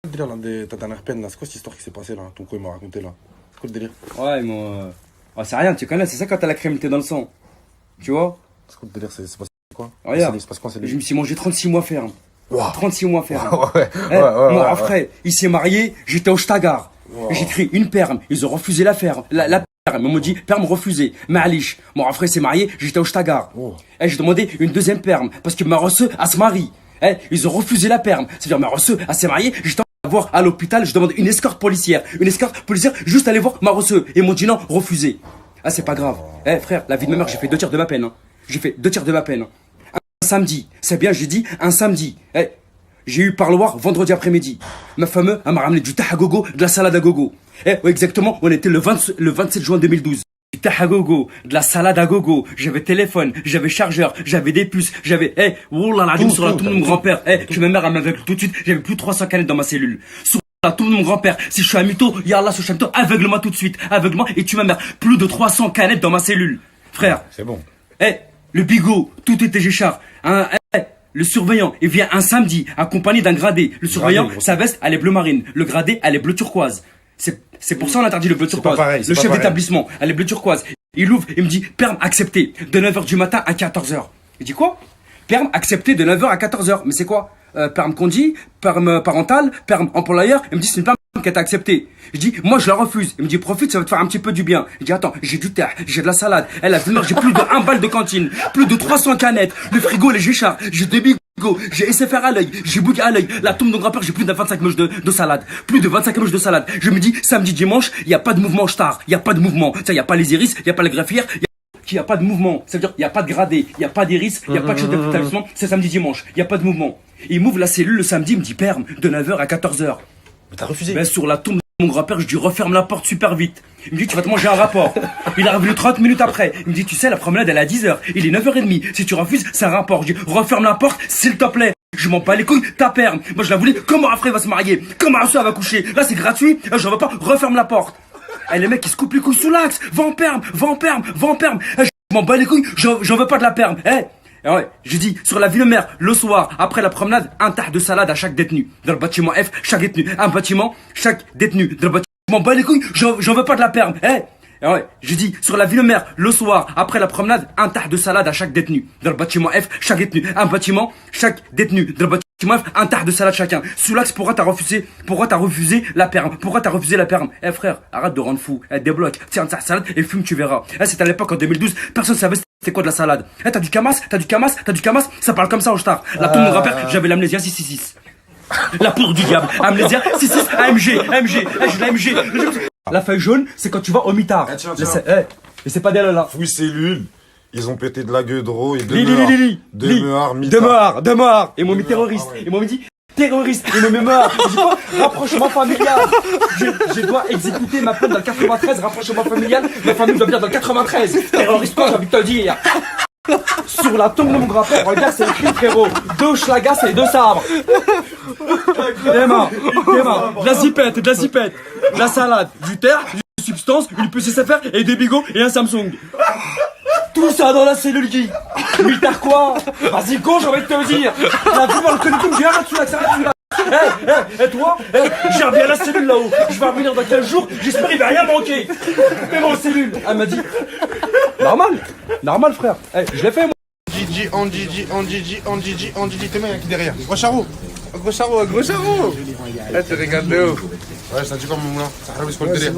Le délire là, de ta dernière peine là, c'est quoi cette histoire qui s'est passée là? Ton co il m'a raconté là. C'est quoi le délire? Ouais, moi. Oh, c'est rien, tu connais, c'est ça quand t'as la crémité dans le sang. Tu vois? C'est quoi le délire? C'est passé quoi? Regarde, C'est passé quoi? je me suis mangé 36 mois ferme. Wow. 36 mois ferme. Ouais, Mon frère, il s'est marié, j'étais au Shtagar. J'ai écrit une perme, ils ont refusé la ferme. La perme, ils m'ont dit perme refusée. Ma'alish. Mon frère s'est marié, j'étais au Shtagar. J'ai demandé une deuxième perme parce que ma rosseuse, elle se marie. Ils ont refusé la perme. C'est-à-dire ma rosseuse, elle s'est mariée, j'étais à voir à l'hôpital, je demande une escorte policière. Une escorte policière, juste aller voir ma rosseuse. Et ils m'ont dit non, refusé. Ah, c'est pas grave. Frère, la vie de ma mère, j'ai fait 2 tiers de ma peine. Hein. J'ai fait 2 tiers de ma peine. Un samedi, c'est bien, j'ai dit un samedi. J'ai eu parloir vendredi après-midi. Ma femme, elle m'a ramené du tahagogo, de la salade à gogo. Ouais, exactement, on était le 27 juin 2012. Du tahagogo, de la salade à gogo. J'avais téléphone, j'avais chargeur, j'avais des puces, j'avais, oh là là, sur la tombe de mon grand-père. Que ma mère, elle m'aveugle tout de suite, j'avais plus de 300 canettes dans ma cellule. Sur la tombe de mon grand-père, si je suis un mytho, yallah, si je suis un mytho, aveugle-moi tout de suite, aveugle-moi, et tu ma mère. Plus de 300 canettes dans ma cellule. Frère. C'est bon. Le bigot, tout était Géchard. Le surveillant, il vient un samedi, accompagné d'un gradé. Le surveillant, sa veste, elle est bleu marine. Le gradé, elle est bleu turquoise. C'est pour ça qu'on interdit le bleu turquoise. Le chef d'établissement, elle est bleu turquoise. Il ouvre, il me dit, perme accepté, de 9h du matin à 14h. Il dit quoi? Perme accepté de 9h à 14h. Mais c'est quoi? Perme conduit, perme parental, perme employeur. Il me dit, c'est une perme qui a été acceptée. Je dis, moi je la refuse. Il me dit, profite, ça va te faire un petit peu du bien. Je dis, attends, j'ai du terre, j'ai de la salade. Elle a vu, j'ai plus de 1 balle de cantine, plus de 300 canettes, le frigo, les Géchards, j'ai des bigots, j'ai SFR à l'œil, j'ai Bouygues à l'œil, la tombe de mon grand-père, j'ai plus de 25 moches de salade. Plus de 25 moches de salade. Je me dis, samedi, dimanche, il n'y a pas de mouvement star, il n'y a pas de mouvement. Il n'y a pas les iris, il n'y a pas la greffière, il n'y a pas de mouvement. Ça veut dire, il n'y a pas de gradé, il n'y a pas d'iris, il n'y a pas de chef d'établissement, c'est samedi, dimanche, il n'y a pas de mouvement. Il m'ouvre la cellule le samedi, il me dit, perme, de 9h à 14h. Mais t'as refusé? Ben, sur la tombe de mon grand-père, je lui referme la porte super vite. Il me dit, tu vas te manger un rapport. Il est revenu 30 minutes après. Il me dit, tu sais, la promenade, elle est à 10h. Il est 9h30. Si tu refuses, c'est un rapport. Je dis, referme la porte, s'il te plaît. Je m'en bats les couilles, ta perme. Moi, je la voulais, comment après il va se marier? Comment Rassou va coucher? Là, c'est gratuit. J'en veux pas, referme la porte. Les mecs, ils se coupent les couilles sous l'axe. Va en perme, va en perme, va en perme. Je m'en bats les couilles, j'en veux pas de la perme. Ouais, j'ai dit, sur la ville-mère, le soir, après la promenade, un tas de salade à chaque détenu. Dans le bâtiment F, chaque détenu. Un bâtiment, chaque détenu. Dans le bâtiment, je m'en bats les couilles, j'en veux pas de la perme. Ouais, j'ai dit, sur la ville-mère, le soir, après la promenade, un tas de salade à chaque détenu. Dans le bâtiment F, chaque détenu. Un bâtiment, chaque détenu. Dans le bâtiment F, un tas de salade chacun. Sous l'axe, pourquoi t'as refusé la perme? Pourquoi t'as refusé la perme? Frère, arrête de rendre fou. Débloque, tiens, ta salade et fume, tu verras. C'était à l'époque, en 2012, personne savait c'est quoi de la salade. T'as du camas, ça parle comme ça au star. La tombe de mon grand-père, j'avais l'amnésia 666. La poudre du diable, amnésia 66, AMG, j'ai l'AMG. La feuille jaune, c'est quand tu vas au mitard. Et c'est pas d'elle là. Fouille cellule. Ils ont pété de la gueule de et de mort. Ils m'ont mis terroriste. Ils m'ont dit terroriste. Ils m'ont mis mort. Je dis quoi? Rapprochement familial. Je dois exécuter ma peine dans le 93. Rapprochement familial. Ma famille doit venir dans le 93. Terroriste quoi, j'ai envie de te le dire. Sur la tombe de mon grand-père, regarde, c'est écrit, frérot. 2 schlagas et 2 sabres. Des mains. De la zipette, de la salade, du terre, du substance, une puce SFR et des bigots et un Samsung. Tout ça dans la cellule qui. Militaire quoi? Vas-y, go, j'ai envie de te dire. La vie dans le collectif, j'ai arrête sous la et toi, j'ai bien la cellule là-haut. Je vais revenir dans 15 jours, j'espère qu'il va rien manquer. Fais mon cellule. Elle m'a dit. Normal frère. Je l'ai fait moi. Gigi, t'es mal qui derrière. Gros charreau. Tu regardes de ouf. Ouais, ça dit quoi mon moulin? Ça arrive, c'est quoi le délire?